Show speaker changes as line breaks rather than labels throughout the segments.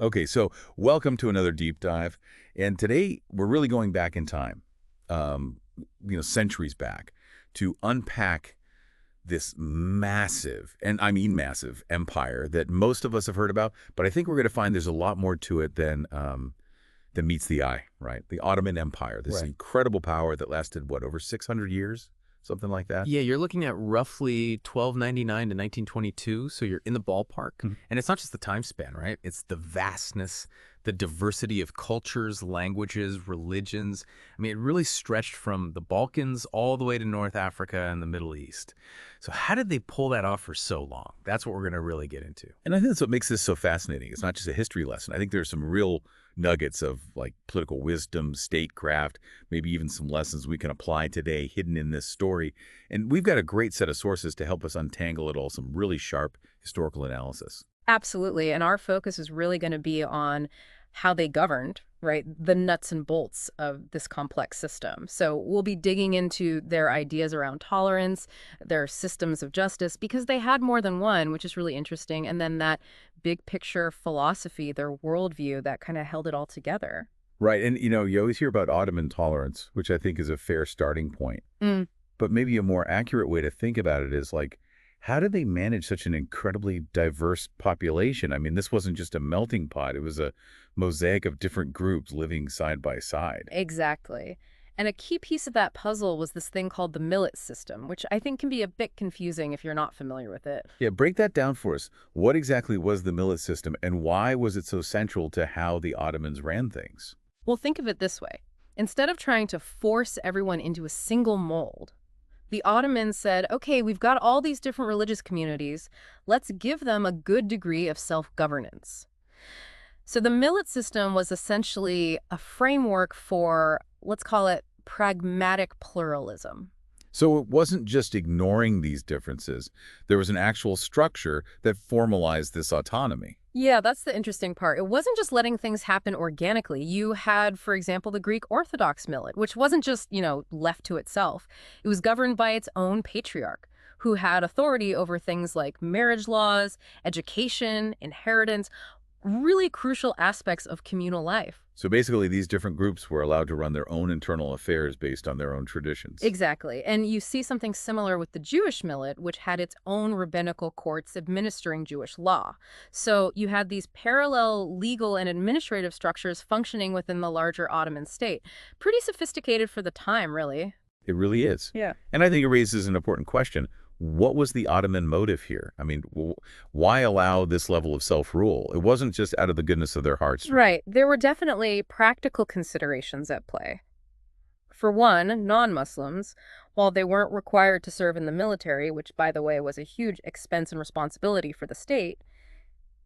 Okay, so welcome to another deep dive. And today we're really going back in time, um, centuries back, to unpack this massive, and I mean massive, empire that most of us have heard about. But I think we're going to find there's a lot more to it than meets the eye, right? The Ottoman Empire, this
Right.
incredible power that lasted, what, over 600 years? Something like that?
Yeah, you're looking at roughly 1299 to 1922, so you're in the ballpark.
Mhm.
And it's not just the time span, right? It's the vastness, the diversity of cultures, languages, religions. I mean, it really stretched from the Balkans all the way to North Africa and the Middle East. So how did they pull that off for so long? That's what we're going to really get into.
And I think that's what makes this so fascinating. It's not just a history lesson. I think there's some real nuggets of like political wisdom, statecraft, maybe even some lessons we can apply today hidden in this story. And we've got a great set of sources to help us untangle it all, some really sharp historical analysis.
Absolutely. And our focus is really going to be on how they governed, right? The nuts and bolts of this complex system. So we'll be digging into their ideas around tolerance, their systems of justice, because they had more than one, which is really interesting. And then that big picture philosophy, their worldview that kind of held it all together.
Right. And, you always hear about Ottoman tolerance, which I think is a fair starting point.
Mm.
But maybe a more accurate way to think about it is like, how did they manage such an incredibly diverse population? I mean, this wasn't just a melting pot. It was a mosaic of different groups living side by side.
Exactly. And a key piece of that puzzle was this thing called the Millet System, which I think can be a bit confusing if you're not familiar with it.
Yeah, break that down for us. What exactly was the Millet System, and why was it so central to how the Ottomans ran things?
Well, think of it this way. Instead of trying to force everyone into a single mold, the Ottomans said, okay, we've got all these different religious communities. Let's give them a good degree of self-governance. So the Millet System was essentially a framework for, let's call it, pragmatic pluralism.
So it wasn't just ignoring these differences. There was an actual structure that formalized this autonomy.
Yeah, that's the interesting part. It wasn't just letting things happen organically. You had, for example, the Greek Orthodox millet, which wasn't just, left to itself. It was governed by its own patriarch, who had authority over things like marriage laws, education, inheritance, really crucial aspects of communal life.
So basically, these different groups were allowed to run their own internal affairs based on their own traditions.
Exactly. And you see something similar with the Jewish millet, which had its own rabbinical courts administering Jewish law. So you had these parallel legal and administrative structures functioning within the larger Ottoman state. Pretty sophisticated for the time, really.
It really is.
Yeah.
And I think it raises an important question. What was the Ottoman motive here? I mean, why allow this level of self-rule? It wasn't just out of the goodness of their hearts.
Right. There were definitely practical considerations at play. For one, non-Muslims, while they weren't required to serve in the military, which, by the way, was a huge expense and responsibility for the state,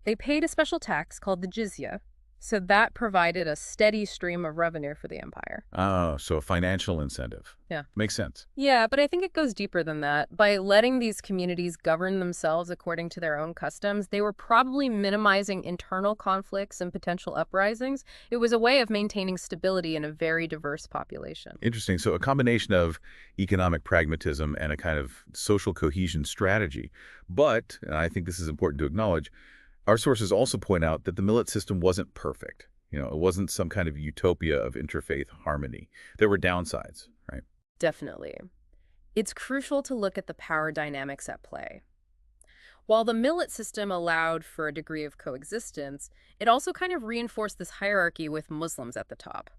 they paid a special tax called the jizya. So that provided a steady stream of revenue for the empire.
Oh, so a financial incentive.
Yeah.
Makes sense.
Yeah, but I think it goes deeper than that. By letting these communities govern themselves according to their own customs, they were probably minimizing internal conflicts and potential uprisings. It was a way of maintaining stability in a very diverse population.
Interesting. So a combination of economic pragmatism and a kind of social cohesion strategy. But, and I think this is important to acknowledge, our sources also point out that the Millet System wasn't perfect. It wasn't some kind of utopia of interfaith harmony. There were downsides, right?
Definitely. It's crucial to look at the power dynamics at play. While the Millet System allowed for a degree of coexistence, it also kind of reinforced this hierarchy with Muslims at the top.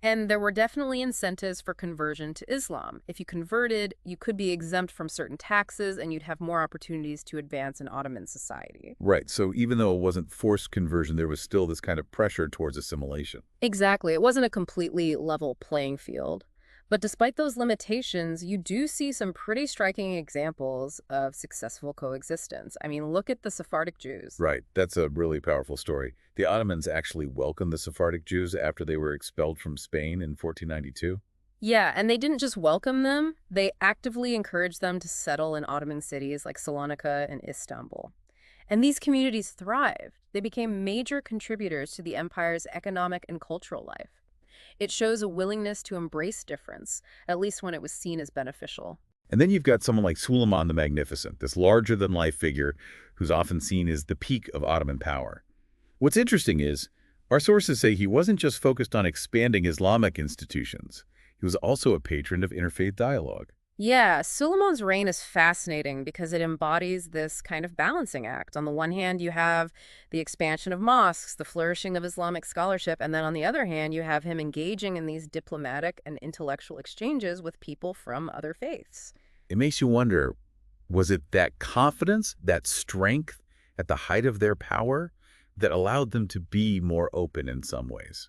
And there were definitely incentives for conversion to Islam. If you converted, you could be exempt from certain taxes and you'd have more opportunities to advance in Ottoman society.
Right. So even though it wasn't forced conversion, there was still this kind of pressure towards assimilation.
Exactly. It wasn't a completely level playing field. But despite those limitations, you do see some pretty striking examples of successful coexistence. I mean, look at the Sephardic Jews.
Right. That's a really powerful story. The Ottomans actually welcomed the Sephardic Jews after they were expelled from Spain in 1492.
Yeah, and they didn't just welcome them, they actively encouraged them to settle in Ottoman cities like Salonika and Istanbul. And these communities thrived. They became major contributors to the empire's economic and cultural life. It shows a willingness to embrace difference, at least when it was seen as beneficial.
And then you've got someone like Suleiman the Magnificent, this larger-than-life figure who's often seen as the peak of Ottoman power. What's interesting is, our sources say he wasn't just focused on expanding Islamic institutions. He was also a patron of interfaith dialogue.
Yeah, Suleiman's reign is fascinating because it embodies this kind of balancing act. On the one hand, you have the expansion of mosques, the flourishing of Islamic scholarship, and then on the other hand, you have him engaging in these diplomatic and intellectual exchanges with people from other faiths.
It makes you wonder, was it that confidence, that strength at the height of their power that allowed them to be more open in some ways?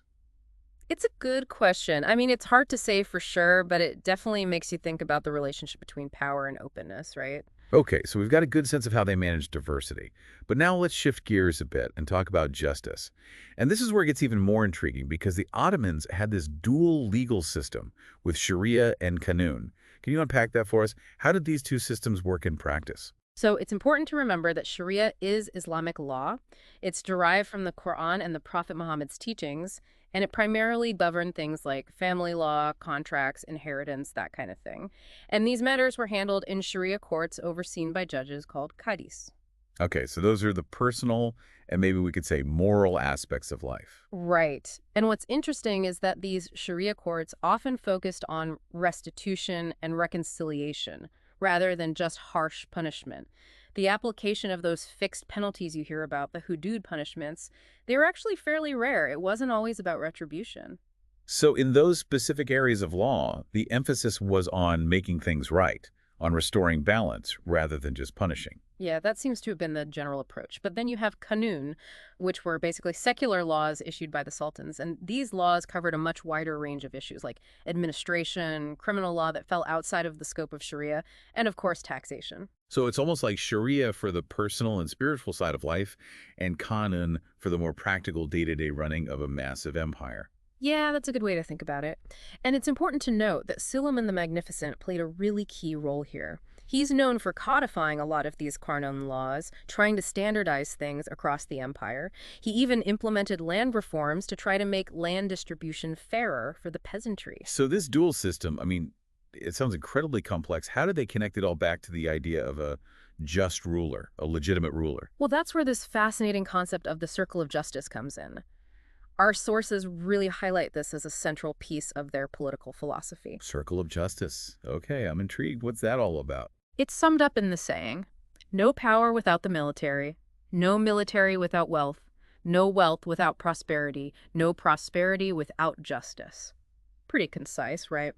It's a good question. I mean, it's hard to say for sure, but it definitely makes you think about the relationship between power and openness, right?
Okay, so we've got a good sense of how they manage diversity. But now let's shift gears a bit and talk about justice. And this is where it gets even more intriguing because the Ottomans had this dual legal system with Sharia and Qanun. Can you unpack that for us? How did these two systems work in practice?
So it's important to remember that Sharia is Islamic law. It's derived from the Quran and the Prophet Muhammad's teachings, and it primarily governed things like family law, contracts, inheritance, that kind of thing. And these matters were handled in Sharia courts overseen by judges called qadis.
Okay, so those are the personal and maybe we could say moral aspects of life.
Right. And what's interesting is that these Sharia courts often focused on restitution and reconciliation rather than just harsh punishment. The application of those fixed penalties you hear about, the hudud punishments, they were actually fairly rare. It wasn't always about retribution.
So in those specific areas of law, the emphasis was on making things right, on restoring balance rather than just punishing.
Yeah, that seems to have been the general approach. But then you have Qanun, which were basically secular laws issued by the sultans. And these laws covered a much wider range of issues like administration, criminal law that fell outside of the scope of Sharia, and of course, taxation.
So it's almost like Sharia for the personal and spiritual side of life and Qanun for the more practical day-to-day running of a massive empire.
Yeah, that's a good way to think about it. And it's important to note that Suleiman the Magnificent played a really key role here. He's known for codifying a lot of these Qarnoon laws, trying to standardize things across the empire. He even implemented land reforms to try to make land distribution fairer for the peasantry.
So this dual system, I mean, it sounds incredibly complex. How did they connect it all back to the idea of a just ruler, a legitimate ruler?
Well, that's where this fascinating concept of the circle of justice comes in. Our sources really highlight this as a central piece of their political philosophy.
Circle of justice. Okay, I'm intrigued. What's that all about?
It's summed up in the saying, no power without the military, no military without wealth, no wealth without prosperity, no prosperity without justice. Pretty concise, right?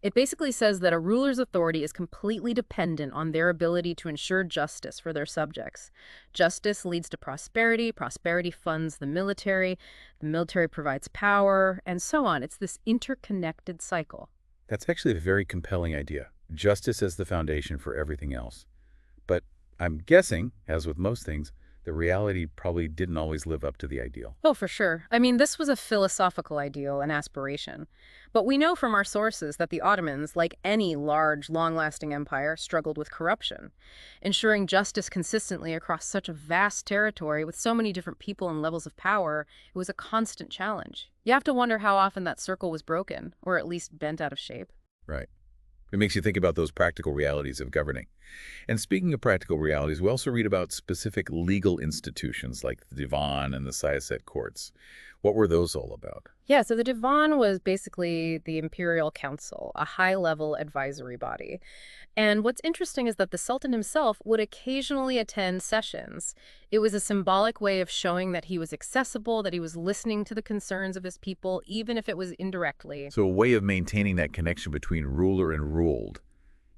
It basically says that a ruler's authority is completely dependent on their ability to ensure justice for their subjects. Justice leads to prosperity, prosperity funds the military provides power, and so on. It's this interconnected cycle.
That's actually a very compelling idea. Justice as the foundation for everything else. But I'm guessing, as with most things, the reality probably didn't always live up to the ideal.
Oh, for sure. I mean, this was a philosophical ideal and aspiration. But we know from our sources that the Ottomans, like any large, long-lasting empire, struggled with corruption. Ensuring justice consistently across such a vast territory with so many different people and levels of power, it was a constant challenge. You have to wonder how often that circle was broken, or at least bent out of shape.
Right. It makes you think about those practical realities of governing. And speaking of practical realities, we also read about specific legal institutions like the Divan and the Siyasat courts. What were those all about?
Yeah, so the Divan was basically the imperial council, a high-level advisory body. And what's interesting is that the Sultan himself would occasionally attend sessions. It was a symbolic way of showing that he was accessible, that he was listening to the concerns of his people, even if it was indirectly.
So a way of maintaining that connection between ruler and ruled,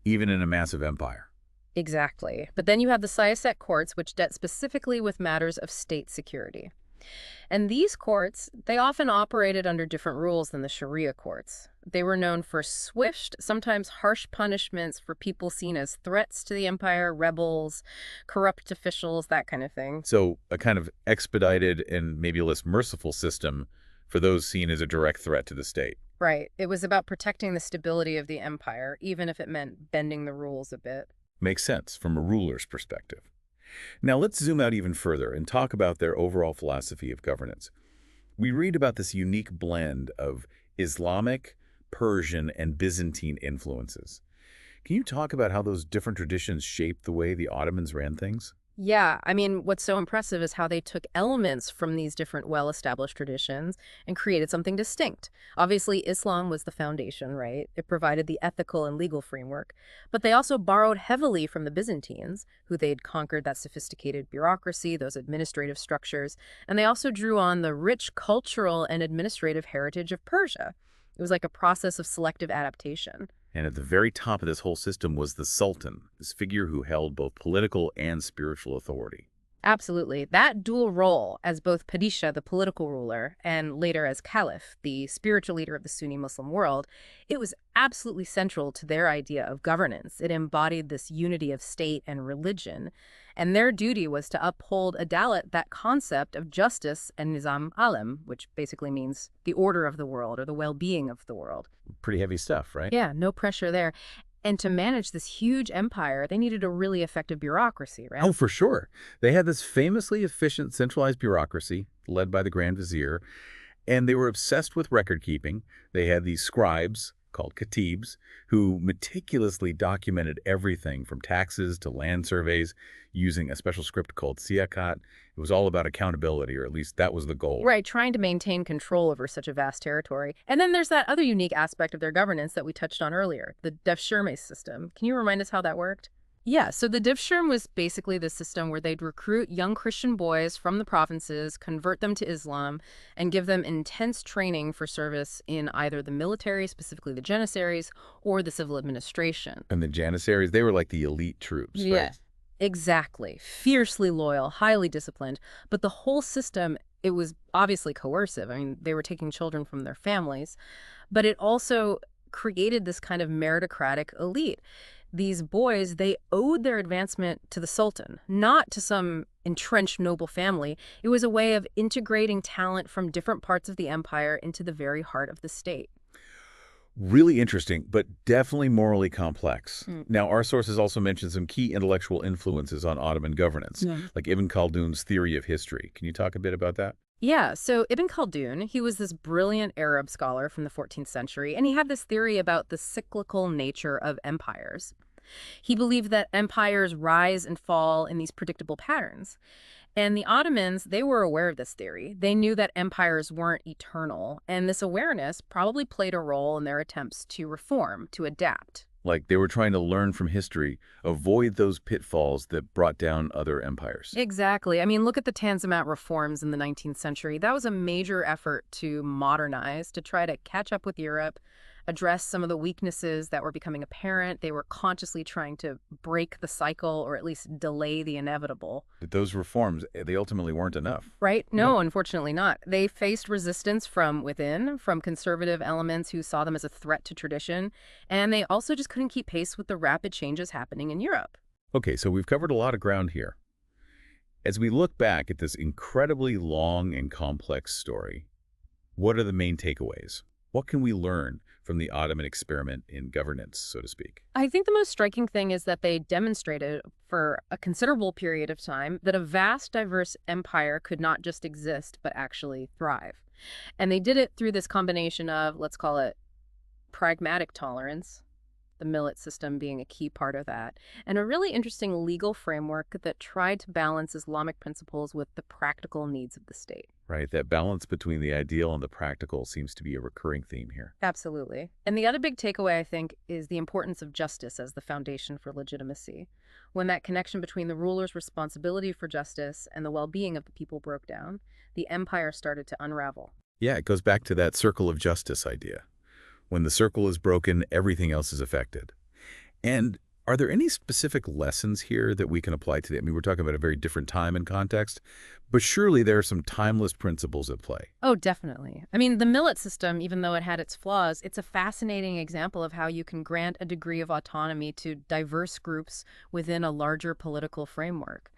even in a massive empire.
Exactly. But then you have the Siyasat courts, which dealt specifically with matters of state security. And these courts, they often operated under different rules than the Sharia courts. They were known for swift, sometimes harsh punishments for people seen as threats to the empire, rebels, corrupt officials, that kind of thing.
So a kind of expedited and maybe less merciful system for those seen as a direct threat to the state.
Right. It was about protecting the stability of the empire, even if it meant bending the rules a bit.
Makes sense from a ruler's perspective. Now let's zoom out even further and talk about their overall philosophy of governance. We read about this unique blend of Islamic, Persian, and Byzantine influences. Can you talk about how those different traditions shaped the way the Ottomans ran things?
Yeah, I mean, what's so impressive is how they took elements from these different well-established traditions and created something distinct. Obviously, Islam was the foundation, right? It provided the ethical and legal framework. But they also borrowed heavily from the Byzantines, who they'd conquered that sophisticated bureaucracy, those administrative structures, and they also drew on the rich cultural and administrative heritage of Persia. It was like a process of selective adaptation.
And at the very top of this whole system was the Sultan, this figure who held both political and spiritual authority.
Absolutely. That dual role as both Padishah, the political ruler, and later as Caliph, the spiritual leader of the Sunni Muslim world, it was absolutely central to their idea of governance. It embodied this unity of state and religion, and their duty was to uphold adalat, that concept of justice, and nizam alam, which basically means the order of the world or the well-being of the world.
Pretty heavy stuff, right?
Yeah, no pressure there. And to manage this huge empire, they needed a really effective bureaucracy, right?
Oh, for sure. They had this famously efficient centralized bureaucracy led by the Grand Vizier, and they were obsessed with record keeping. They had these scribes called katibs who meticulously documented everything from taxes to land surveys using a special script called siakat. It was all about accountability, or at least that was the goal.
Right, trying to maintain control over such a vast territory. And then there's that other unique aspect of their governance that we touched on earlier, the Devshirme system. Can you remind us how that worked? Yeah, so the Devshirme was basically the system where they'd recruit young Christian boys from the provinces, convert them to Islam, and give them intense training for service in either the military, specifically the Janissaries, or the civil administration.
And the Janissaries, they were like the elite troops, right?
Exactly. Fiercely loyal, highly disciplined. But the whole system, it was obviously coercive. I mean, they were taking children from their families. But it also created this kind of meritocratic elite. These boys, they owed their advancement to the Sultan, not to some entrenched noble family. It was a way of integrating talent from different parts of the empire into the very heart of the state.
Really interesting, but definitely morally complex. Now, our sources also mention some key intellectual influences on Ottoman governance, like Ibn Khaldun's theory of history. Can you talk a bit about that?
Yeah, so Ibn Khaldun, he was this brilliant Arab scholar from the 14th century, and he had this theory about the cyclical nature of empires. He believed that empires rise and fall in these predictable patterns. And the Ottomans, they were aware of this theory. They knew that empires weren't eternal, and this awareness probably played a role in their attempts to reform, to adapt.
Like they were trying to learn from history, avoid those pitfalls that brought down other empires.
Exactly. I mean, look at the Tanzimat reforms in the 19th century. That was a major effort to modernize, to try to catch up with Europe, address some of the weaknesses that were becoming apparent. They were consciously trying to break the cycle or at least delay the inevitable.
But those reforms, they ultimately weren't enough.
Right? No, unfortunately not. They faced resistance from within, from conservative elements who saw them as a threat to tradition, and they also just couldn't keep pace with the rapid changes happening in Europe.
Okay, so we've covered a lot of ground here. As we look back at this incredibly long and complex story, what are the main takeaways? What can we learn from the Ottoman experiment in governance, so to speak?
I think the most striking thing is that they demonstrated for a considerable period of time that a vast, diverse empire could not just exist, but actually thrive. And they did it through this combination of, let's call it, pragmatic tolerance, the Millet System being a key part of that, and a really interesting legal framework that tried to balance Islamic principles with the practical needs of the state.
Right, that balance between the ideal and the practical seems to be a recurring theme here.
Absolutely. And the other big takeaway, I think, is the importance of justice as the foundation for legitimacy. When that connection between the ruler's responsibility for justice and the well-being of the people broke down, the empire started to unravel.
Yeah, it goes back to that circle of justice idea. When the circle is broken, everything else is affected. And are there any specific lessons here that we can apply today? I mean, we're talking about a very different time and context, but surely there are some timeless principles at play.
Oh, definitely. I mean, the Millet System, even though it had its flaws, it's a fascinating example of how you can grant a degree of autonomy to diverse groups within a larger political framework.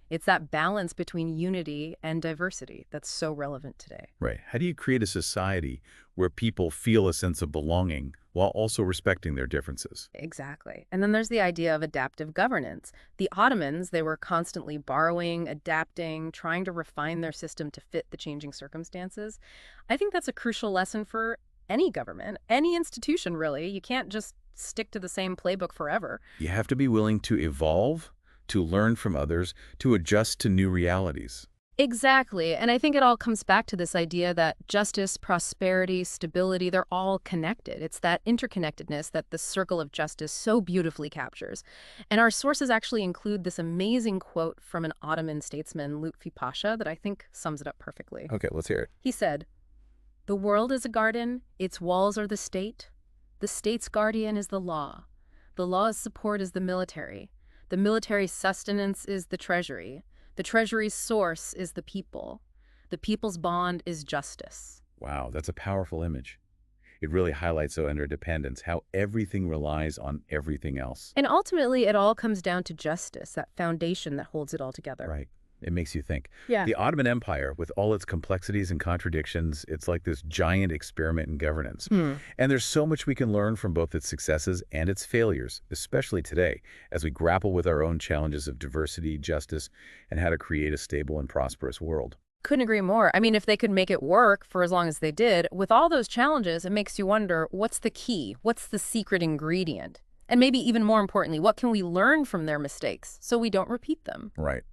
It's that balance between unity and diversity that's so relevant today.
Right. How do you create a society where people feel a sense of belonging while also respecting their differences?
Exactly. And then there's the idea of adaptive governance. The Ottomans, they were constantly borrowing, adapting, trying to refine their system to fit the changing circumstances. I think that's a crucial lesson for any government, any institution, really. You can't just stick to the same playbook forever.
You have to be willing to evolve, to learn from others, to adjust to new realities.
Exactly. And I think it all comes back to this idea that justice, prosperity, stability, they're all connected. It's that interconnectedness that the circle of justice so beautifully captures. And our sources actually include this amazing quote from an Ottoman statesman, Lutfi Pasha, that I think sums it up perfectly.
Okay, let's hear it.
He said, "The world is a garden, its walls are the state's guardian is the law. The law's support is the military's sustenance is the treasury's source is the people's bond is justice."
Wow, that's a powerful image. It really highlights our interdependence, how everything relies on everything else.
And ultimately, it all comes down to justice, that foundation that holds it all together.
Right. It makes you think.
Yeah.
The Ottoman Empire, with all its complexities and contradictions, it's like this giant experiment in governance. And there's so much we can learn from both its successes and its failures, especially today, as we grapple with our own challenges of diversity, justice, and how to create a stable and prosperous world.
Couldn't agree more. I mean, if they could make it work for as long as they did, with all those challenges, it makes you wonder, what's the key? What's the secret ingredient? And maybe even more importantly, what can we learn from their mistakes so we don't repeat them?
Right.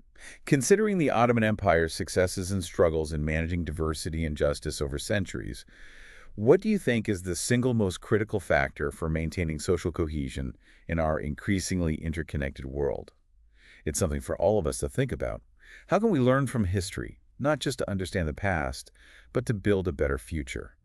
Considering the Ottoman Empire's successes and struggles in managing diversity and justice over centuries, what do you think is the single most critical factor for maintaining social cohesion in our increasingly interconnected world? It's something for all of us to think about. How can we learn from history, not just to understand the past, but to build a better future?